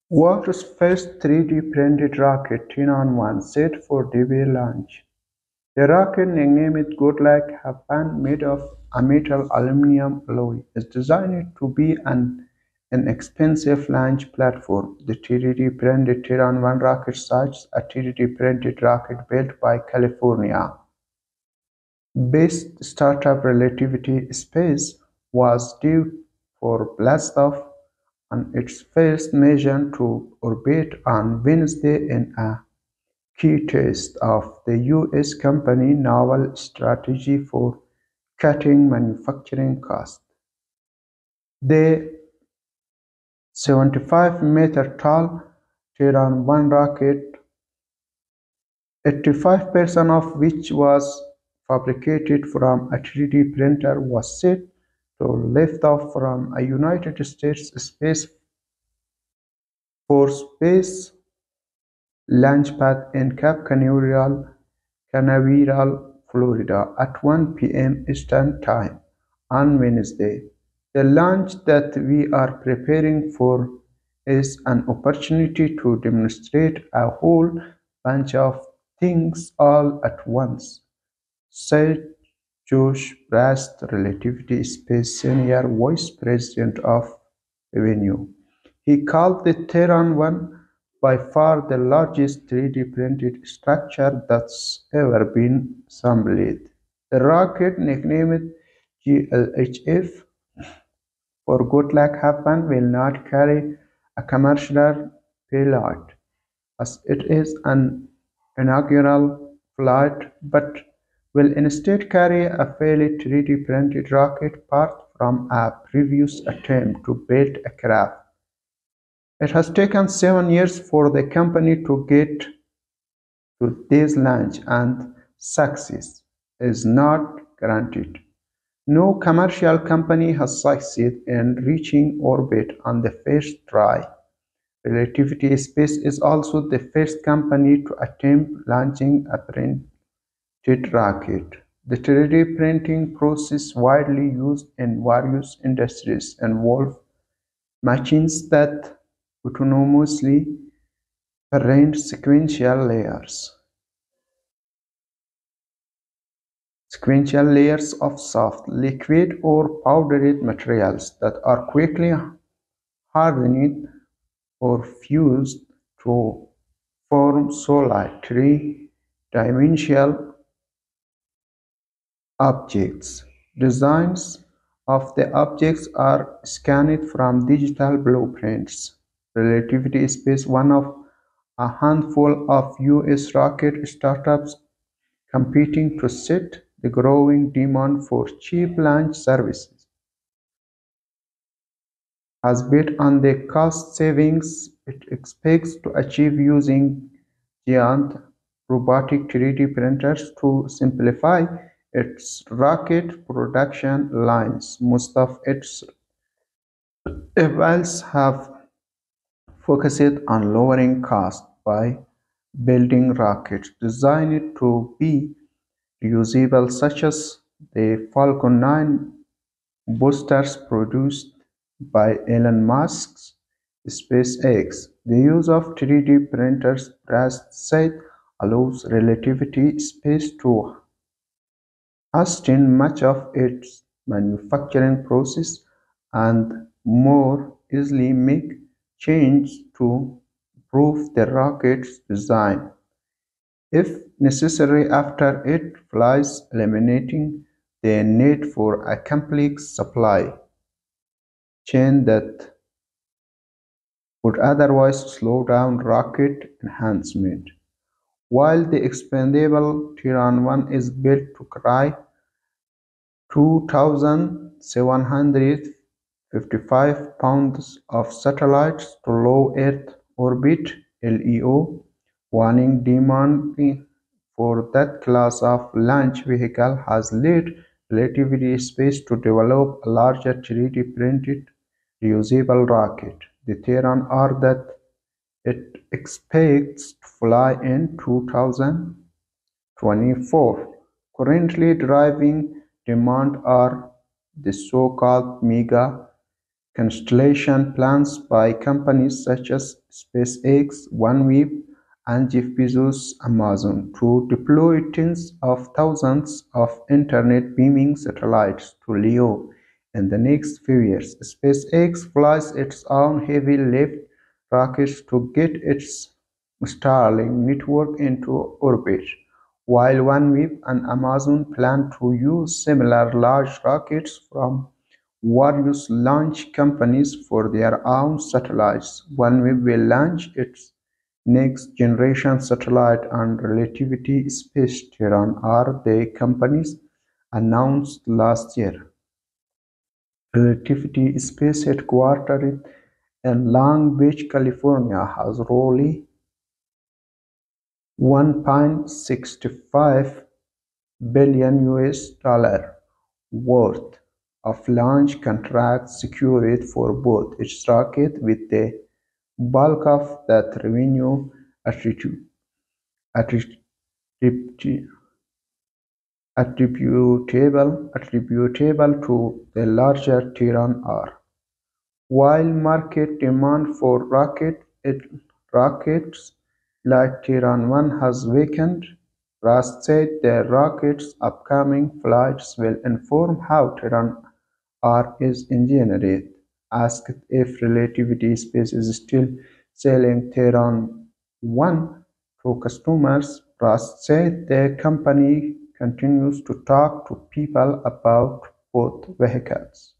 World's first 3D printed rocket, Terran-1, set for debut launch. The rocket, nicknamed GLHF, made of a metal aluminum alloy, is designed to be an inexpensive launch platform. The 3D printed Terran-1 rocket starts a 3D printed rocket built by California based startup Relativity Space was due for blastoff on its first mission to orbit on Wednesday in a key test of the U.S. company's novel strategy for cutting manufacturing costs. The 75-meter-tall Terran-1 rocket, 85% of which was fabricated from a 3D printer, was set to lift off from a United States Space Force base launchpad in Cape Canaveral, Florida, at 1 p.m. Eastern Time on Wednesday. The launch that we are preparing for is an opportunity to demonstrate a whole bunch of things all at once, said Josh Brast, Relativity Space Senior Vice President of Revenue. He called the Terran-1 by far the largest 3D printed structure that's ever been assembled. The rocket, nicknamed GLHF for Good Luck Happen, will not carry a commercial payload, as it is an inaugural flight, but will instead carry a fairly 3D printed rocket part from a previous attempt to build a craft. It has taken 7 years for the company to get to this launch, and success is not guaranteed. No commercial company has succeeded in reaching orbit on the first try. Relativity Space is also the first company to attempt launching a printed rocket. The 3D printing process, widely used in various industries, involves machines that autonomously arrange sequential layers of soft, liquid, or powdered materials that are quickly hardened or fused to form solid three-dimensional objects. Designs of the objects are scanned from digital blueprints. Relativity Space, one of a handful of U.S. rocket startups competing to set the growing demand for cheap launch services, has bet on the cost savings it expects to achieve using giant robotic 3D printers to simplify its rocket production lines. Most of its efforts have focused on lowering costs by building rockets designed to be reusable, such as the Falcon 9 boosters produced by Elon Musk's SpaceX. The use of 3D printers, Brast said, allows Relativity Space to hasten much of its manufacturing process and more easily make changes to improve the rocket's design, if necessary, after it flies, eliminating the need for a complex supply chain that would otherwise slow down rocket enhancement. While the expendable Terran-1 is built to carry 2,755 pounds of satellites to low Earth orbit (LEO), warning demand for that class of launch vehicle has led Relativity Space to develop a larger 3D printed reusable rocket, the Terran R, that it expects to fly in 2024. Currently driving demand are the so-called mega constellation plans by companies such as SpaceX, OneWeb, and Jeff Bezos' Amazon to deploy tens of thousands of Internet beaming satellites to LEO in the next few years. SpaceX flies its own heavy lift rockets to get its Starlink network into orbit, while OneWeb and Amazon plan to use similar large rockets from various launch companies for their own satellites. OneWeb will launch its next generation satellite and Relativity Space Terran are the companies announced last year. Relativity Space, headquartered in Long Beach, California, has roughly $1.65 billion worth of launch contracts secured for both its rocket, with the bulk of that revenue attributable to the larger Terran R. While market demand for rockets like Terran 1 has weakened, Ross said the rocket's upcoming flights will inform how Terran R is engineered. Asked if Relativity Space is still selling Terran 1 to customers, Ross said the company continues to talk to people about both vehicles.